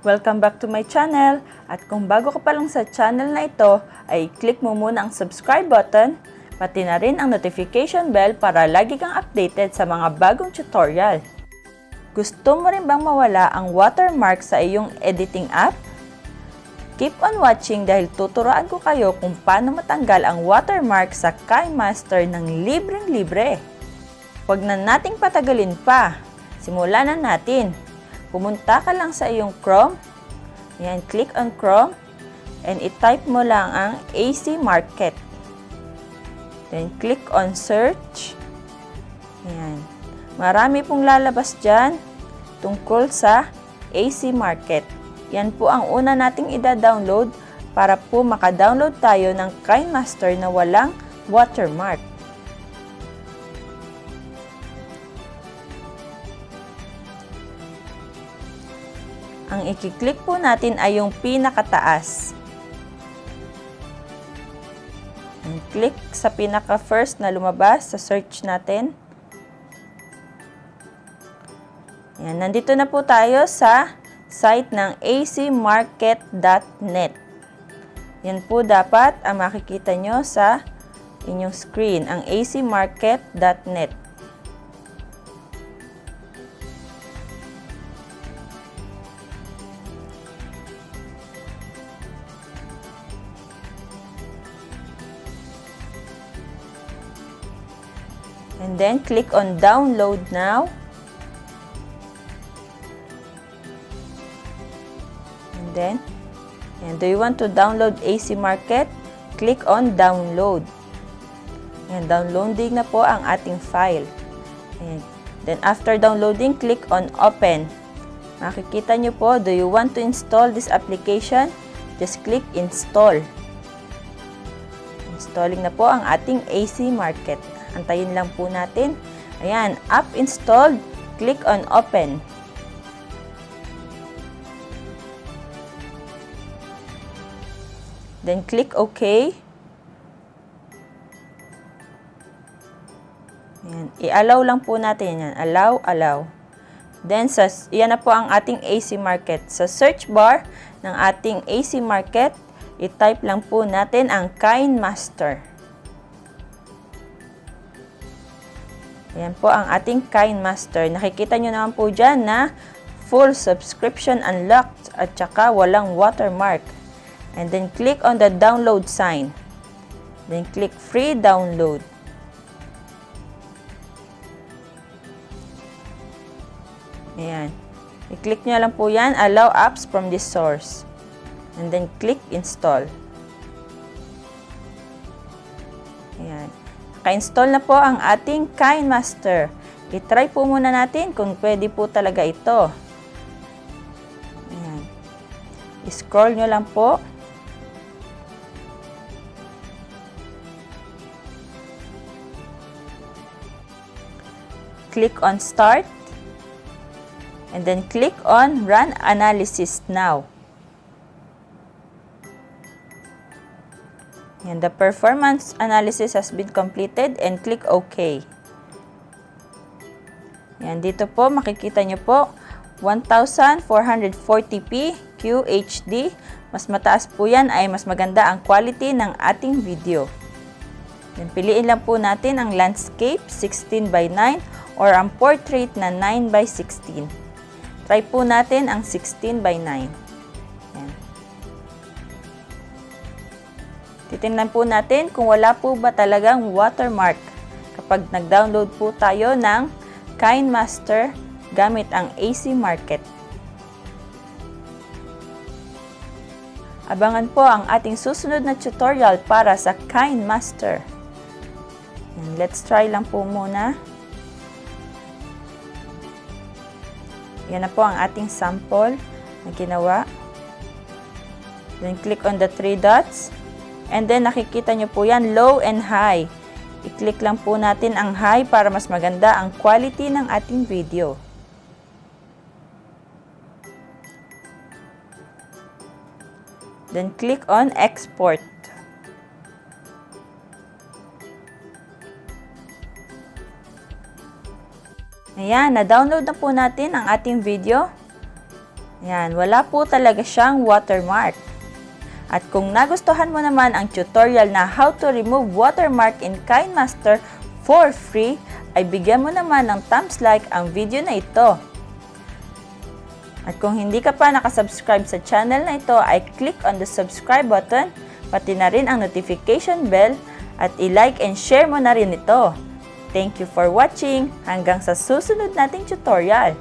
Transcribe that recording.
Welcome back to my channel. At kung bago ka pa lang sa channel na ito, ay click mo muna ang subscribe button, pati na rin ang notification bell para lagi kang updated sa mga bagong tutorial. Gusto mo rin bang mawala ang watermark sa iyong editing app? Keep on watching dahil tuturuan ko kayo kung paano matanggal ang watermark sa Kinemaster ng libreng-libre. Huwag na nating patagalin pa. Simulan na natin. Pumunta ka lang sa iyong Chrome. Ayan, click on Chrome. And i-type mo lang ang AC Market. Then click on Search. Ayan. Marami pong lalabas dyan tungkol sa AC Market. Yan po ang una nating ida-download para po maka-download tayo ng Kinemaster na walang watermark. Ang i-click po natin ay yung pinakataas. Click sa pinaka-first na lumabas sa search natin. Yan, nandito na po tayo sa site ng acmarket.net. Yan po dapat ang makikita nyo sa inyong screen, ang acmarket.net. And then click on download now. Then, do you want to download AC Market? Click on download. Ayan, downloading na po ang ating file. Ayan. Then after downloading, click on open. Makikita nyo po, do you want to install this application? Just click install. Installing na po ang ating AC Market. Antayin lang po natin. Ayan, app installed. Click on open. Then click OK. Ayan. I-allow lang po natin yan. Allow, allow. Then, yan na po ang ating AC Market. Sa search bar ng ating AC Market, i-type lang po natin ang Kinemaster. Ayan po ang ating Kinemaster. Nakikita nyo naman po dyan na full subscription unlocked at saka walang watermark. And then click on the download sign. Then click free download. Ayan. I-click nyo lang po yan, allow apps from this source. And then click install. Ayan. Naka-install na po ang ating Kinemaster. I-try po muna natin kung pwede po talaga ito. Ayan. I-scroll nyo lang po. Click on Start, and then click on Run Analysis Now. And the performance analysis has been completed and click OK. Yan, dito po makikita nyo po 1440p QHD. Mas mataas po yan ay mas maganda ang quality ng ating video. Then, piliin lang po natin ang landscape 16:9 or ang portrait na 9:16. Try po natin ang 16:9. Ayan. Titingnan po natin kung wala po ba talagang watermark kapag nag-download po tayo ng Kinemaster gamit ang AC Market. Abangan po ang ating susunod na tutorial para sa Kinemaster. Let's try lang po muna. Yan na po ang ating sample na ginawa. Then, click on the 3 dots. And then, nakikita nyo po yan, low and high. I-click lang po natin ang high para mas maganda ang quality ng ating video. Then, click on export. Ayan, na-download na po natin ang ating video. Yan, wala po talaga siyang watermark. At kung nagustuhan mo naman ang tutorial na how to remove watermark in Kinemaster for free, ay bigyan mo naman ng thumbs like ang video na ito. At kung hindi ka pa nakasubscribe sa channel na ito, ay click on the subscribe button, pati na rin ang notification bell, at i-like and share mo na rin ito. Thank you for watching. Hanggang sa susunod nating tutorial.